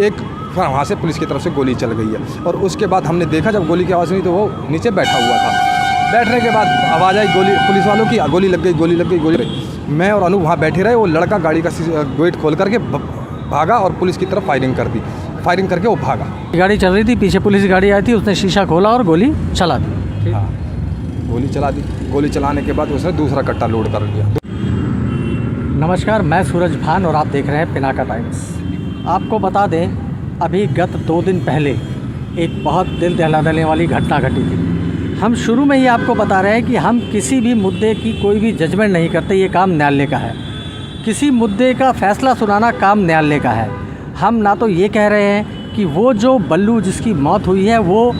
एक वहाँ से पुलिस की तरफ से गोली चल गई है। और उसके बाद हमने देखा जब गोली की आवाज़ हुई तो वो नीचे बैठा हुआ था। बैठने के बाद आवाज़ आई गोली, पुलिस वालों की, गोली लग गई, गोली लग गई, गोली। मैं और अनूप वहाँ बैठे रहे। वो लड़का गाड़ी का गेट खोल करके भागा और पुलिस की तरफ फायरिंग कर दी। फायरिंग करके वो भागा। गाड़ी चल रही थी, पीछे पुलिस की गाड़ी आई थी, उसने शीशा खोला और गोली चला दी। हाँ, गोली चला दी। गोली चलाने के बाद उसने दूसरा कट्टा लोड कर लिया। नमस्कार, मैं सूरज भान और आप देख रहे हैं पिनाका टाइम्स। आपको बता दें, अभी गत 2 दिन पहले एक बहुत दिल दहला देने वाली घटना घटी थी। हम शुरू में ही आपको बता रहे हैं कि हम किसी भी मुद्दे की कोई भी जजमेंट नहीं करते, ये काम न्यायालय का है। किसी मुद्दे का फैसला सुनाना काम न्यायालय का है। हम ना तो ये कह रहे हैं कि वो जो बल्लू जिसकी मौत हुई है वो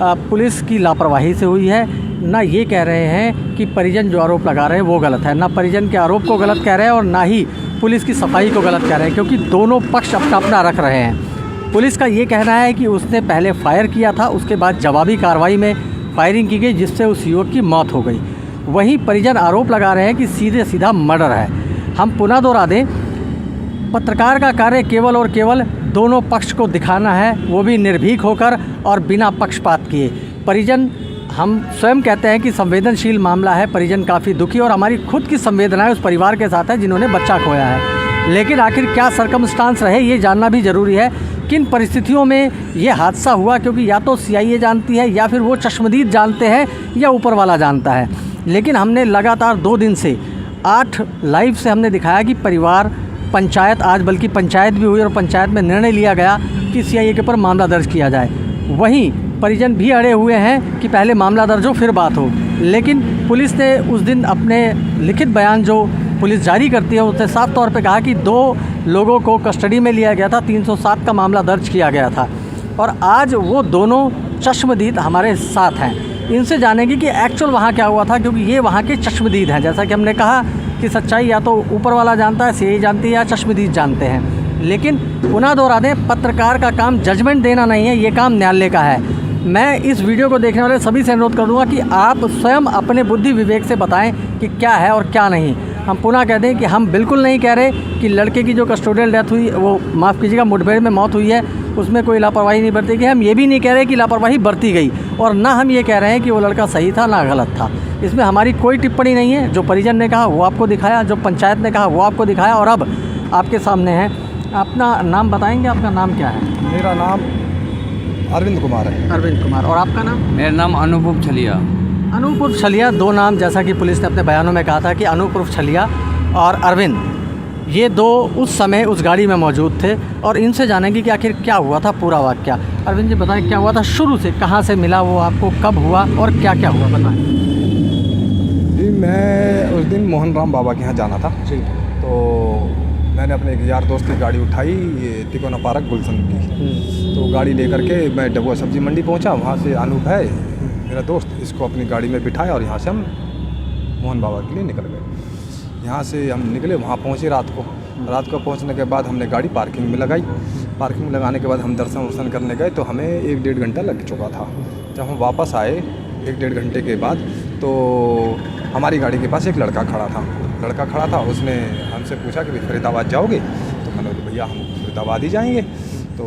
पुलिस की लापरवाही से हुई है, ना ये कह रहे हैं कि परिजन जो आरोप लगा रहे हैं वो गलत है। ना परिजन के आरोप को गलत कह रहे हैं और ना ही पुलिस की सफाई को गलत कह रहे हैं, क्योंकि दोनों पक्ष अपना अपना रख रहे हैं। पुलिस का ये कहना है कि उसने पहले फायर किया था, उसके बाद जवाबी कार्रवाई में फायरिंग की गई जिससे उस युवक की मौत हो गई। वहीं परिजन आरोप लगा रहे हैं कि सीधे सीधा मर्डर है। हम पुनः दोहरा दें, पत्रकार का कार्य केवल और केवल दोनों पक्ष को दिखाना है, वो भी निर्भीक होकर और बिना पक्षपात किए। परिजन, हम स्वयं कहते हैं कि संवेदनशील मामला है। परिजन काफ़ी दुखी और हमारी खुद की संवेदनाएं उस परिवार के साथ है जिन्होंने बच्चा खोया है। लेकिन आखिर क्या सर्कमस्टांस रहे ये जानना भी ज़रूरी है। किन परिस्थितियों में ये हादसा हुआ, क्योंकि या तो सीआईए जानती है या फिर वो चश्मदीद जानते हैं या ऊपर वाला जानता है। लेकिन हमने लगातार 2 दिन से 8 लाइव से हमने दिखाया कि परिवार, पंचायत, आज बल्कि पंचायत भी हुई और पंचायत में निर्णय लिया गया कि सीआईए के ऊपर मामला दर्ज किया जाए। वहीं परिजन भी अड़े हुए हैं कि पहले मामला दर्ज हो फिर बात हो। लेकिन पुलिस ने उस दिन अपने लिखित बयान जो पुलिस जारी करती है उसने साफ तौर पे कहा कि 2 लोगों को कस्टडी में लिया गया था, 307 का मामला दर्ज किया गया था। और आज वो दोनों चश्मदीद हमारे साथ हैं। इनसे जानेंगे कि एक्चुअल वहाँ क्या हुआ था, क्योंकि ये वहाँ के चश्मदीद हैं। जैसा कि हमने कहा कि सच्चाई या तो ऊपर वाला जानता है, सीआईए जानती है, या चश्मदीद जानते हैं। लेकिन पुनः दोहरा दें, पत्रकार का काम जजमेंट देना नहीं है, ये काम न्यायालय का है। मैं इस वीडियो को देखने वाले सभी से अनुरोध कर दूंगा कि आप स्वयं अपने बुद्धि विवेक से बताएं कि क्या है और क्या नहीं। हम पुनः कह दें कि हम बिल्कुल नहीं कह रहे कि लड़के की जो कस्टोडियल डेथ हुई, वो माफ़ कीजिएगा, मुठभेड़ में मौत हुई है, उसमें कोई लापरवाही नहीं बरती गई। हम ये भी नहीं कह रहे कि लापरवाही बरती गई, और ना हम ये कह रहे हैं कि वो लड़का सही था ना गलत था। इसमें हमारी कोई टिप्पणी नहीं है। जो परिजन ने कहा वो आपको दिखाया, जो पंचायत ने कहा वो आपको दिखाया, और अब आपके सामने है। अपना नाम बताएंगे, आपका नाम क्या है? मेरा नाम अरविंद कुमार है। अरविंद कुमार। और आपका नाम? मेरा नाम अनूप छलिया। अनूप छलिया, 2 नाम जैसा कि पुलिस ने अपने बयानों में कहा था कि अनूप छलिया और अरविंद, ये 2 उस समय उस गाड़ी में मौजूद थे। और इनसे जानेंगे कि आखिर क्या हुआ था, पूरा वाक़या। अरविंद जी बताएं, क्या हुआ था शुरू से, कहाँ से मिला वो आपको, कब हुआ और क्या क्या हुआ, बताएं। जी, मैं उस दिन मोहन राम बाबा के यहाँ जाना था जी। तो मैंने अपने एक यार दोस्त की गाड़ी उठाई, ये तिकोना पार्क गुलशन की। तो गाड़ी लेकर के मैं डबुआ सब्जी मंडी पहुंचा। वहाँ से अनूप है मेरा दोस्त, इसको अपनी गाड़ी में बिठाया और यहाँ से हम मोहन बाबा के लिए निकल गए। यहाँ से हम निकले, वहाँ पहुँचे रात को। पहुँचने के बाद हमने गाड़ी पार्किंग में लगाई। पार्किंग में लगाने के बाद हम दर्शन वर्शन करने गए तो हमें 1-1.5 घंटा लग चुका था। जब हम वापस आए 1-1.5 घंटे के बाद, तो हमारी गाड़ी के पास एक लड़का खड़ा था। उसने हमसे पूछा कि फरीदाबाद जाओगे? तो मैंने बोला भैया हम फरीदाबाद ही जाएंगे। तो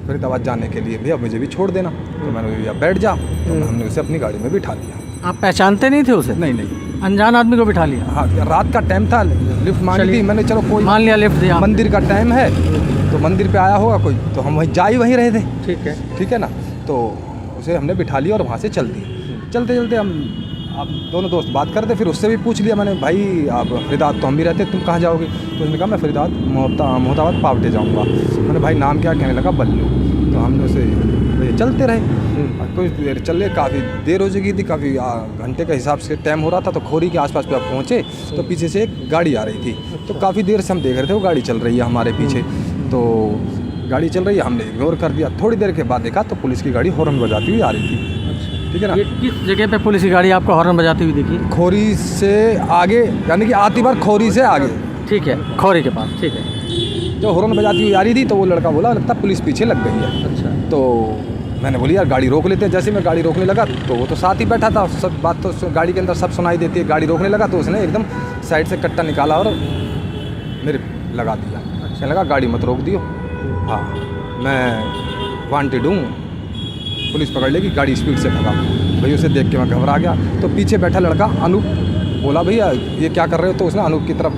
फरीदाबाद जाने के लिए भैया मुझे भी छोड़ देना। तो मैंने बोला भैया बैठ जा। तो हमने उसे अपनी गाड़ी में बिठा लिया। आप पहचानते नहीं थे उसे? नहीं, अनजान आदमी को बिठा लिया? हाँ, रात का टाइम था, लिफ्ट मांगी थी मैंने, चलो कोई मान लिया लिफ्ट दिया। मंदिर का टाइम है तो मंदिर पे आया होगा कोई, तो हम वहीं रहे थे। ठीक है ना। तो उसे हमने बिठा लिया और वहाँ से चल दिए। चलते हम दोनों दोस्त बात करते, फिर उससे भी पूछ लिया मैंने, भाई आप फरीदाबाद तो हम भी रहते, तुम कहाँ जाओगे? तो उसने कहा मैं फरीदाबाद मोहताबाद पावटे जाऊँगा। मैंने भाई नाम क्या? कहने लगा बल्लू। तो हमने उसे चलते रहे। कुछ देर चले, काफ़ी देर हो चुकी थी, काफ़ी घंटे के हिसाब से टाइम हो रहा था। तो खोरी के आसपास पे आप पहुँचे तो पीछे से एक गाड़ी आ रही थी। तो काफ़ी देर से हम देख रहे थे वो गाड़ी चल रही है हमारे पीछे। तो गाड़ी चल रही है, हमने इग्नोर कर दिया। थोड़ी देर के बाद देखा तो पुलिस की गाड़ी हॉर्न बजाती हुई आ रही थी। ठीक है ना। ये किस जगह पे पुलिस की गाड़ी आपको हॉर्न बजाती हुई दिखी? खोरी से आगे, यानी कि आती बार खोरी से आगे। ठीक है, खोरी के पास। ठीक है। जो हॉर्न बजाती हुई आ रही थी तो वो लड़का बोला लगता पुलिस पीछे लग गई है। अच्छा। तो मैंने बोली यार गाड़ी रोक लेते हैं। जैसे मैं गाड़ी रोकने लगा तो वो तो साथ ही बैठा था, सब बात तो गाड़ी के अंदर सब सुनाई देती है। गाड़ी रोकने लगा तो उसने एकदम साइड से कट्टा निकाला और मेरे लगा दिया। अच्छा लगा, गाड़ी मत रोक दियो। हाँ, मैं वांटेड हूँ, पुलिस पकड़ लेगी, गाड़ी स्पीड से भगा। भैया उसे देख के मैं घबरा गया। तो पीछे बैठा लड़का अनूप बोला भैया ये क्या कर रहे हो, तो उसने अनूप की तरफ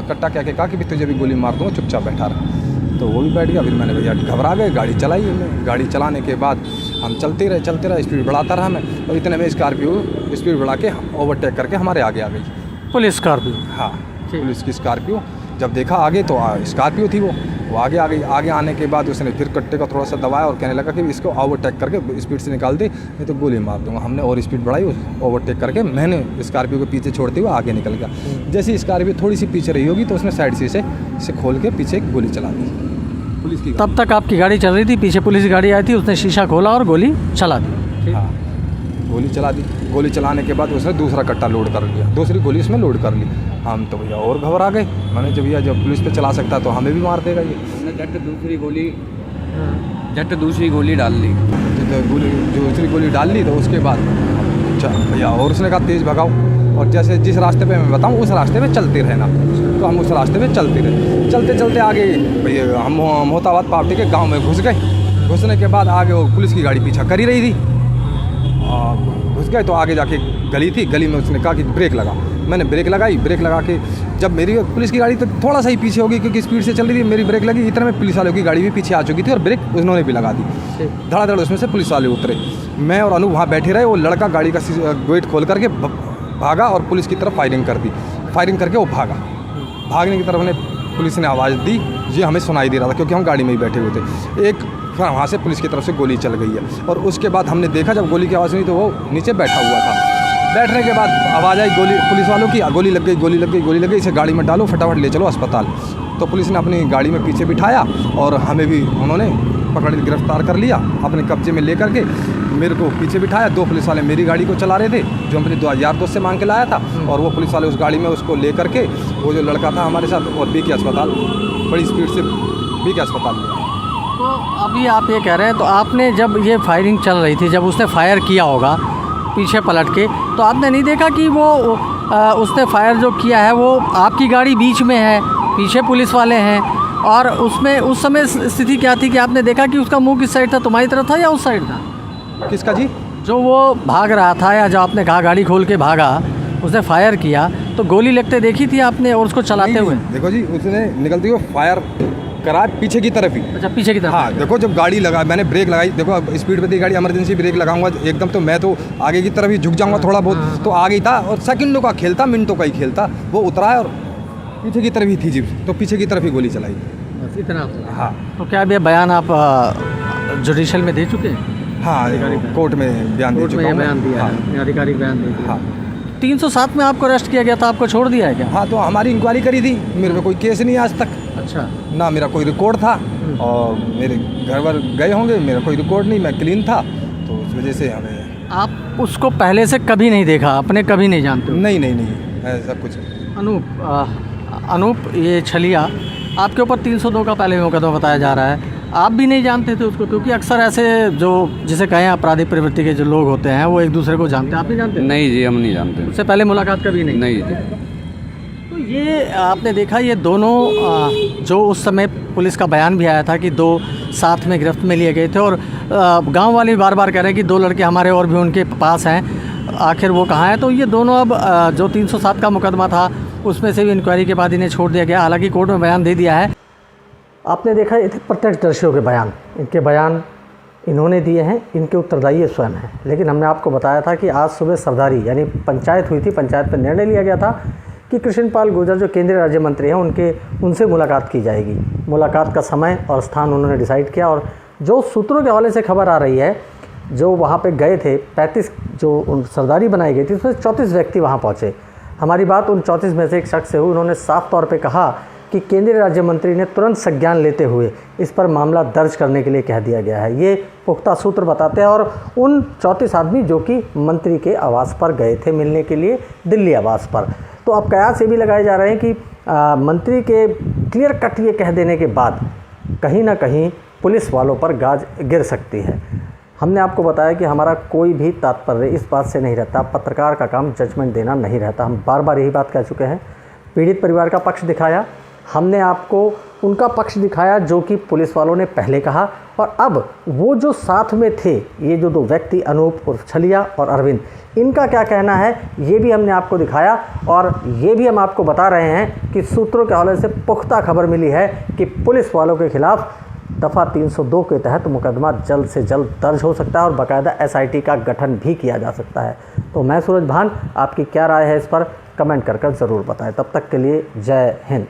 कट्टा कह के कहा कि भी तुझे भी गोली मार दूँगा, चुपचाप बैठा रहा। तो वो भी बैठ गया। फिर मैंने भैया घबरा गए, गाड़ी चलाई हमने। गाड़ी चलाने के बाद हम चलते रहे, स्पीड बढ़ाता रहा मैं। और इतने में स्कॉर्पियो स्पीड बढ़ा के ओवरटेक करके हमारे आगे आ गई। Police Scorpio? हाँ, पुलिस की स्कॉर्पियो। जब देखा आगे तो स्कॉर्पियो थी, वो आगे आ गई। आगे आने के बाद उसने फिर कट्टे को थोड़ा सा दबाया और कहने लगा कि इसको ओवरटेक करके स्पीड से निकाल दे, नहीं तो गोली मार दूंगा। हमने और स्पीड बढ़ाई, ओवरटेक करके मैंने स्कॉर्पियो को पीछे छोड़ते हुए आगे निकल गया। जैसे स्कॉर्पियो थोड़ी सी पीछे रही होगी तो उसने साइड से इसे खोल के पीछे गोली चला दी, पुलिस की। तब तक आपकी गाड़ी चल रही थी, पीछे पुलिस की गाड़ी आई थी, उसने शीशा खोला और गोली चला दी? हाँ, गोली चला दी। गोली चलाने के बाद उसने दूसरा कट्टा लोड कर लिया, दूसरी गोली उसमें लोड कर ली। हम तो भैया और घबरा गए। मैंने जब भैया जब पुलिस पे चला सकता तो हमें भी मार देगा ये। हमने झट दूसरी गोली डाल ली। दूसरी गोली डाल ली तो उसके बाद भैया और उसने कहा तेज़ भगाओ, और जैसे जिस रास्ते पे मैं बताऊँ उस रास्ते पे चलते रहना। तो हम उस रास्ते पे चलते रहे, चलते चलते आगे भैया हम मोहताबाद पार्टी के गाँव में घुस गए। घुसने के बाद आगे वो पुलिस की गाड़ी पीछा कर ही रही थी। घुस गए तो आगे जाके गली थी, गली में उसने कहा कि ब्रेक लगा। मैंने ब्रेक लगाई, ब्रेक लगा के जब मेरी पुलिस की गाड़ी तो थोड़ा सा ही पीछे होगी क्योंकि स्पीड से चल रही थी, मेरी ब्रेक लगी, इतने में पुलिस वालों की गाड़ी भी पीछे आ चुकी थी और ब्रेक उन्होंने भी लगा दी। धड़ाधड़ उसमें से पुलिस वाले उतरे। मैं और अनु वहाँ बैठे रहे। वो लड़का गाड़ी का गेट खोल करके भागा और पुलिस की तरफ फायरिंग कर दी। फायरिंग करके वो भागा। भागने की तरफ ने पुलिस ने आवाज़ दी, ये हमें सुनाई दे रहा था क्योंकि हम गाड़ी में ही बैठे हुए थे। एक फिर वहाँ से पुलिस की तरफ से गोली चल गई है। और उसके बाद हमने देखा जब गोली की आवाज़ सुनी तो वो नीचे बैठा हुआ था। बैठने के बाद आवाज़ आई गोली, पुलिस वालों की, गोली लग गई, गोली लग गई, गोली लग गई, इसे गाड़ी में डालो, फटाफट ले चलो अस्पताल। तो पुलिस ने अपनी गाड़ी में पीछे बिठाया और हमें भी उन्होंने पकड़ गिरफ्तार कर लिया, अपने कब्जे में ले करके मेरे को पीछे बिठाया। 2 पुलिस वाले मेरी गाड़ी को चला रहे थे जो अपने 2 यार दोस्त से मांग के लाया था, और वो पुलिस वाले उस गाड़ी में उसको ले करके वो जो लड़का था हमारे साथ और बीके अस्पताल, बड़ी स्पीड से बीके अस्पताल में। तो अभी आप ये कह रहे हैं, तो आपने जब ये फायरिंग चल रही थी, जब उसने फायर किया होगा पीछे पलट के, तो आपने नहीं देखा कि वो उसने फायर जो किया है वो आपकी गाड़ी बीच में है, पीछे पुलिस वाले हैं, और उसमें उस समय स्थिति क्या थी कि आपने देखा कि उसका मुंह किस साइड था, तुम्हारी तरफ था या उस साइड था? किसका जी? जो वो भाग रहा था, या जो आपने कहा गाड़ी खोल के भागा, उसने फायर किया, तो गोली लगते देखी थी आपने और उसको चलाते हुए? देखो जी, उसने निकलती हुई फायर करा पीछे की तरफ ही। अच्छा, पीछे की तरफ? हाँ, देखो जब गाड़ी लगा, मैंने ब्रेक लगाई, देखो अब स्पीड पे थी गाड़ी, इमरजेंसी ब्रेक लगाऊंगा एकदम तो मैं तो आगे की तरफ ही झुक जाऊंगा थोड़ा बहुत, तो आगे ही था। और सेकंडों का खेल था, मिनटों का ही खेल था। वो उतरा है और पीछे की तरफ ही थी जीप, तो पीछे की तरफ ही गोली चलाई। बस इतना? हाँ। तो क्या ये बयान आप जुडिशल में दे चुके हैं? हाँ, कोर्ट में बयान दे चुका हूँ। बयान दिया है, आधिकारिक बयान दे दिया। हाँ। 307 में आपको अरेस्ट किया गया था, आपको छोड़ दिया है क्या? हाँ, तो हमारी इंक्वायरी करी थी, मेरे पे कोई केस नहीं आज तक। अच्छा। ना मेरा कोई रिकॉर्ड था, और मेरे घर वर गए होंगे, मेरा कोई रिकॉर्ड नहीं, मैं क्लीन था, तो उस वजह से हमें। आप उसको पहले से कभी नहीं देखा आपने, कभी नहीं जानते? नहीं, ऐसा कुछ। अनूप ये छलिया, आपके ऊपर 302 का पहले मुकदमा बताया जा रहा है। आप भी नहीं जानते थे उसको? क्योंकि अक्सर ऐसे जो जिसे कहें आपराधिक प्रवृत्ति के जो लोग होते हैं वो एक दूसरे को जानते हैं, आप नहीं जानते? नहीं जी, हम नहीं जानते। उससे पहले मुलाकात कभी नहीं? नहीं। तो ये आपने देखा, ये दोनों जो उस समय पुलिस का बयान भी आया था कि 2 साथ में गिरफ्त में लिए गए थे, और गांव वाले बार बार कह रहे हैं कि 2 लड़के हमारे और भी उनके पास हैं, आखिर वो कहाँ हैं? तो ये दोनों अब जो 307 का मुकदमा था उसमें से भी इंक्वायरी के बाद इन्हें छोड़ दिया गया, हालांकि कोर्ट में बयान दे दिया है। आपने देखा ये थे प्रत्यक्षदर्शियों के बयान, इनके बयान इन्होंने दिए हैं, इनके उत्तरदायी स्वयं हैं। लेकिन हमने आपको बताया था कि आज सुबह सरदारी यानी पंचायत हुई थी, पंचायत पर निर्णय लिया गया था कि कृष्णपाल गुर्जर जो केंद्रीय राज्य मंत्री हैं उनसे मुलाकात की जाएगी। मुलाकात का समय और स्थान उन्होंने डिसाइड किया, और जो सूत्रों के हवाले से खबर आ रही है, जो वहाँ पे गए थे 35 जो सरदारी बनाई गई थी उसमें 34 व्यक्ति वहाँ पहुँचे। हमारी बात उन 34 में से एक शख्स से हुई, उन्होंने साफ तौर पे कहा कि केंद्रीय राज्य मंत्री ने तुरंत संज्ञान लेते हुए इस पर मामला दर्ज करने के लिए कह दिया गया है। ये पुख्ता सूत्र बताते हैं। और उन 34 आदमी जो कि मंत्री के आवास पर गए थे मिलने के लिए, दिल्ली आवास पर, तो अब कयास ये भी लगाए जा रहे हैं कि मंत्री के क्लियर कट ये कह देने के बाद कहीं ना कहीं पुलिस वालों पर गाज गिर सकती है। हमने आपको बताया कि हमारा कोई भी तात्पर्य इस बात से नहीं रहता, पत्रकार का काम जजमेंट देना नहीं रहता। हम बार बार यही बात कह चुके हैं। पीड़ित परिवार का पक्ष दिखाया, हमने आपको उनका पक्ष दिखाया जो कि पुलिस वालों ने पहले कहा, और अब वो जो साथ में थे, ये जो 2 व्यक्ति अनूप उर्फ छलिया और अरविंद, इनका क्या कहना है ये भी हमने आपको दिखाया। और ये भी हम आपको बता रहे हैं कि सूत्रों के हवाले से पुख्ता खबर मिली है कि पुलिस वालों के खिलाफ दफ़ा 302 के तहत मुकदमा जल्द से जल्द दर्ज हो सकता है और बाकायदा SIT का गठन भी किया जा सकता है। तो मैं सूरज भान, आपकी क्या राय है इस पर कमेंट कर ज़रूर बताएं। तब तक के लिए जय हिंद।